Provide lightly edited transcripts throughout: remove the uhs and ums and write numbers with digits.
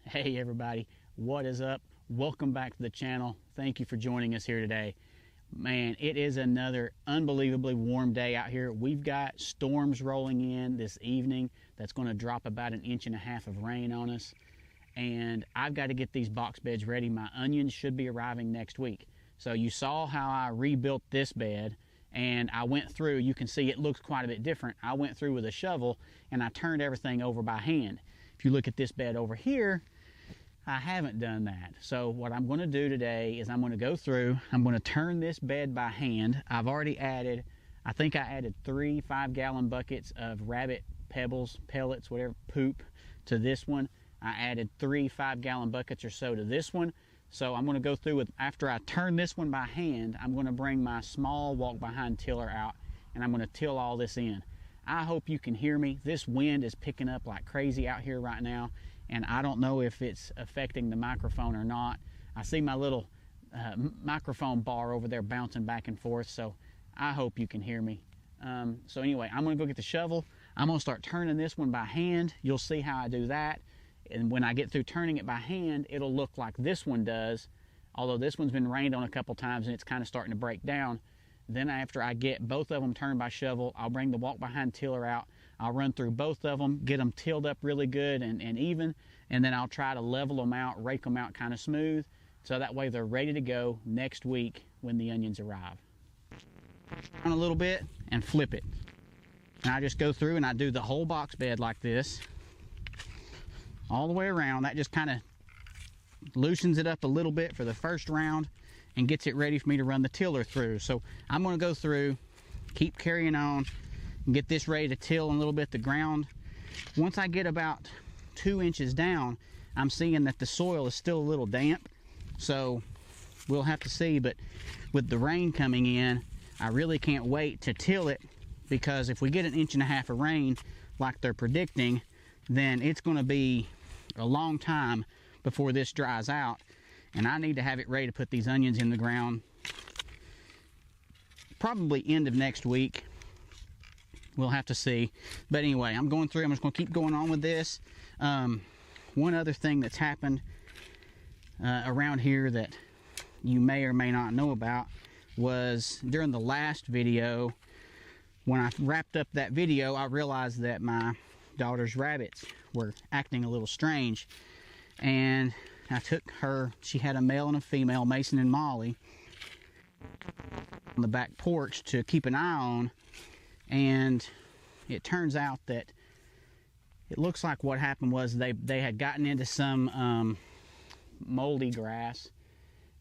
Hey everybody, what is up? Welcome back to the channel. Thank you for joining us here today. Man, it is another unbelievably warm day out here. We've got storms rolling in this evening that's going to drop about 1.5 inches of rain on us. And I've got to get these box beds ready. My onions should be arriving next week. So you saw how I rebuilt this bed, and I went through, you can see it looks quite a bit different. I went through with a shovel and I turned everything over by hand. If you look at this bed over here, I haven't done that. So what I'm going to do today is I'm going to go through, I'm going to turn this bed by hand. I've already added, I think I added 3 5-gallon buckets of rabbit pebbles, pellets, whatever, poop to this one. I added 3 5-gallon buckets or so to this one. So I'm going to go through with, after I turn this one by hand, I'm going to bring my small walk behind tiller out and I'm going to till all this in. I hope you can hear me. This wind is picking up like crazy out here right now, and I don't know if it's affecting the microphone or not. I see my little microphone bar over there bouncing back and forth, so I hope you can hear me. So anyway, I'm going to go get the shovel. I'm going to start turning this one by hand. You'll see how I do that. And when I get through turning it by hand, it'll look like this one does, although this one's been rained on a couple times and it's kind of starting to break down. Then after I get both of them turned by shovel, I'll bring the walk behind tiller out. I'll run through both of them, get them tilled up really good and even, and then I'll try to level them out, rake them out kind of smooth, so that way they're ready to go next week when the onions arrive. On a little bit and flip it. And I just go through and I do the whole box bed like this, all the way around. That just kind of loosens it up a little bit for the first round and gets it ready for me to run the tiller through. So I'm going to go through, keep carrying on, and get this ready to till a little bit the ground. Once I get about 2 inches down, I'm seeing that the soil is still a little damp, so we'll have to see. But with the rain coming in, I really can't wait to till it, because if we get 1.5 inches of rain like they're predicting, then it's going to be a long time before this dries out, and I need to have it ready to put these onions in the ground probably end of next week. We'll have to see. But anyway, I'm going through. I'm just going to keep going on with this. One other thing that's happened around here that you may or may not know about was during the last video, when I wrapped up that video, I realized that my daughter's rabbits were acting a little strange, and I took her, she had a male and a female, Mason and Molly, on the back porch to keep an eye on, and it turns out that it looks like what happened was they had gotten into some moldy grass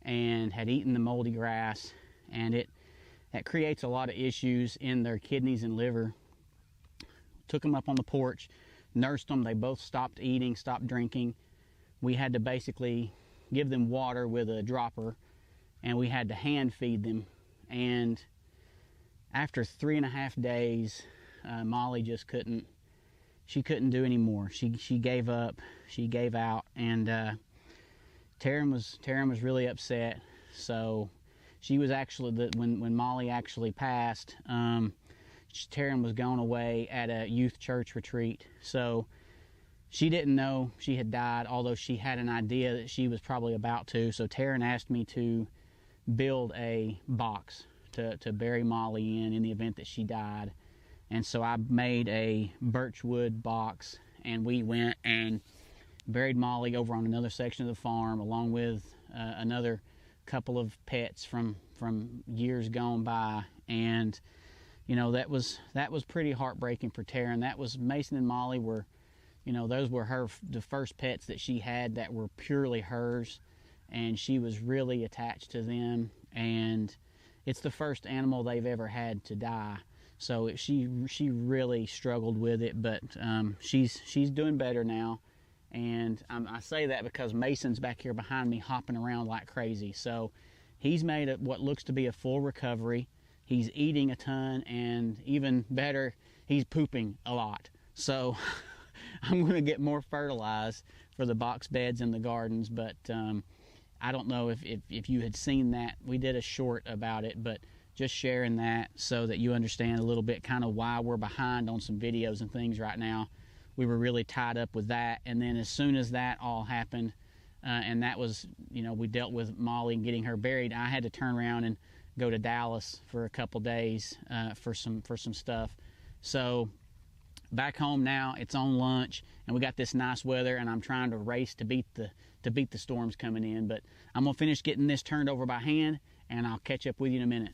and had eaten the moldy grass, and that creates a lot of issues in their kidneys and liver. Took them up on the porch, nursed them. They both stopped eating, stopped drinking. We had to basically give them water with a dropper, and we had to hand feed them. And after 3.5 days, Molly just couldn't do anymore. She gave up, she gave out, and Taryn was really upset. So she was actually, when Molly actually passed, Taryn was gone away at a youth church retreat, so she didn't know she had died, although she had an idea that she was probably about to. So Taryn asked me to build a box to bury Molly in the event that she died. And so I made a birchwood box, and we went and buried Molly over on another section of the farm, along with another couple of pets from years gone by. And you know, that was pretty heartbreaking for Taryn. That was, Mason and Molly were, you know, those were the first pets that she had that were purely hers, and she was really attached to them, and it's the first animal they've ever had to die. So she really struggled with it, but she's doing better now. And I say that because Mason's back here behind me hopping around like crazy. So he's made what looks to be a full recovery. He's eating a ton, and even better, he's pooping a lot. So I'm going to get more fertilized for the box beds and the gardens, but I don't know if you had seen that. We did a short about it, but just sharing that so that you understand a little bit kind of why we're behind on some videos and things right now. we were really tied up with that. And then as soon as that all happened, and that was, you know, we dealt with Molly and getting her buried, I had to turn around and go to Dallas for a couple days for some stuff. So back home now, it's on lunch, and we got this nice weather, and I'm trying to race to beat the storms coming in. But I'm gonna finish getting this turned over by hand, and I'll catch up with you in a minute.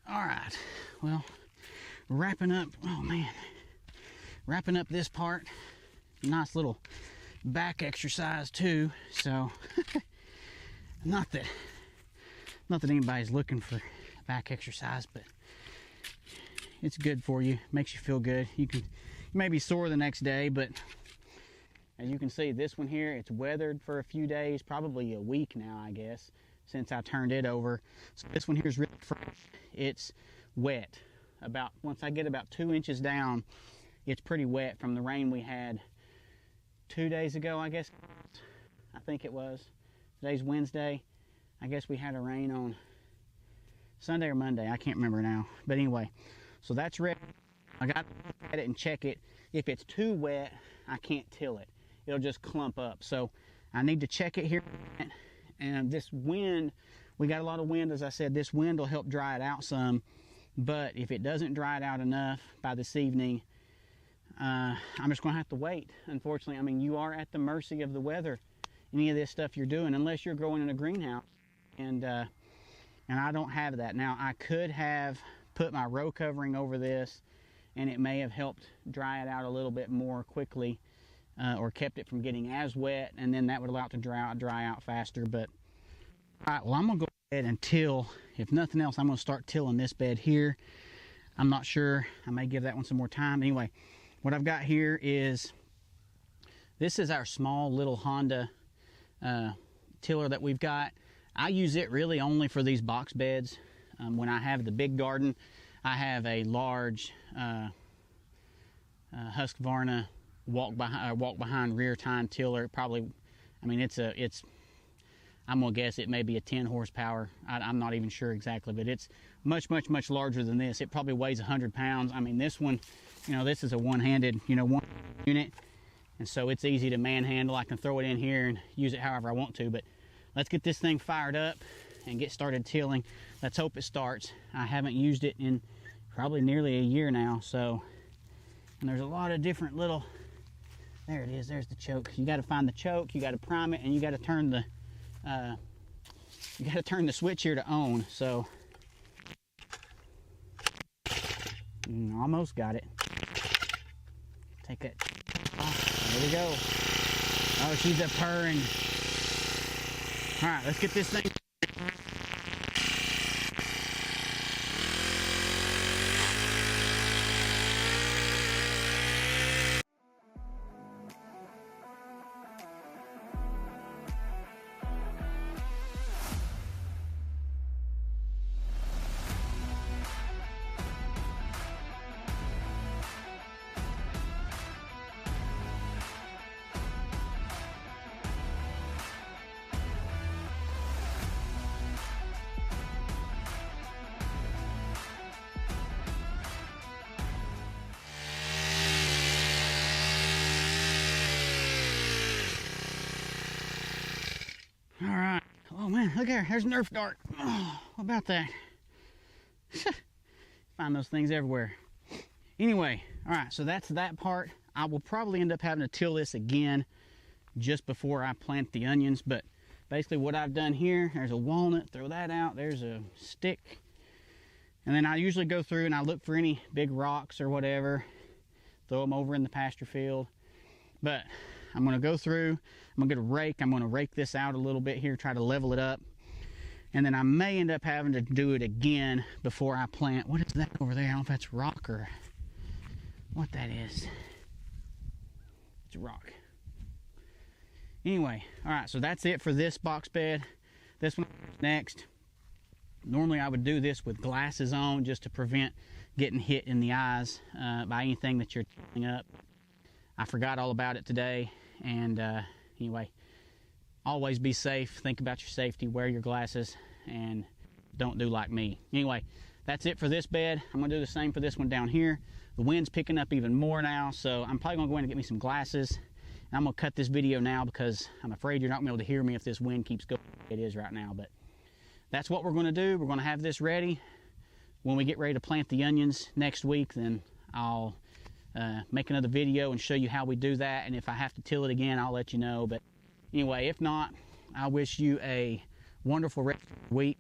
All right, well, wrapping up, oh man, wrapping up this part. Nice little back exercise too. So not that anybody's looking for back exercise, but it's good for you, makes you feel good. You may be sore the next day, but as you can see, this one here, it's weathered for a few days, probably a week now, I guess, since I turned it over. So this one here is really fresh. It's wet. Once I get about 2 inches down, it's pretty wet from the rain we had 2 days ago, I guess. I think it was. Today's Wednesday. I guess we had a rain on Sunday or Monday. I can't remember now. But anyway, so that's ready. I got to look at it and check it. If it's too wet, I can't till it. It'll just clump up. So I need to check it here. And this wind, we got a lot of wind, as I said. This wind will help dry it out some. But if it doesn't dry it out enough by this evening, I'm just going to have to wait, unfortunately. I mean, you are at the mercy of the weather, any of this stuff you're doing, unless you're growing in a greenhouse. And I don't have that. Now, I could have put my row covering over this, and it may have helped dry it out a little bit more quickly, or kept it from getting as wet, and then that would allow it to dry out faster. But, all right, well, I'm going to go ahead and till. If nothing else, I'm going to start tilling this bed here. I'm not sure. I may give that one some more time. Anyway, what I've got here is, this is our small little Honda tiller that we've got. I use it really only for these box beds. When I have the big garden, I have a large Husqvarna walk behind rear tine tiller. Probably, I mean, I'm gonna guess it may be a 10 horsepower. I'm not even sure exactly, but it's much larger than this. It probably weighs 100 pounds. I mean, this one, you know, this is a one-handed, one unit, and so it's easy to manhandle. I can throw it in here and use it however I want to. But let's get this thing fired up and get started tilling. Let's hope it starts. I haven't used it in probably nearly a year now, so, and there's a lot of different little, there it is, there's the choke. You got to find the choke, you got to prime it, and you got to turn the switch here to on. So almost got it. Take it off. There we go. Oh, she's a purring. All right, let's get this thing. All right. Oh man, look here. There's a Nerf dart. Oh, what about that? Find those things everywhere. Anyway, all right. So that's that part. I will probably end up having to till this again just before I plant the onions. But basically, what I've done here, there's a walnut. Throw that out. There's a stick. And then I usually go through and I look for any big rocks or whatever. Throw them over in the pasture field. But I'm going to go through, I'm going to get a rake, I'm going to rake this out a little bit here, try to level it up. And then I may end up having to do it again before I plant. What is that over there? I don't know if that's rock or what that is. It's a rock. Anyway, all right, so that's it for this box bed. This one next. Normally I would do this with glasses on just to prevent getting hit in the eyes by anything that you're tilling up. I forgot all about it today, and anyway, always be safe. Think about your safety. Wear your glasses, and don't do like me. Anyway, that's it for this bed. I'm going to do the same for this one down here. The wind's picking up even more now, so I'm probably going to go in and get me some glasses. And I'm going to cut this video now because I'm afraid you're not going to be able to hear me if this wind keeps going like it is right now. But that's what we're going to do. We're going to have this ready. When we get ready to plant the onions next week, then I'll make another video and show you how we do that. And if I have to till it again, I'll let you know. But anyway, if not, I wish you a wonderful rest of the week.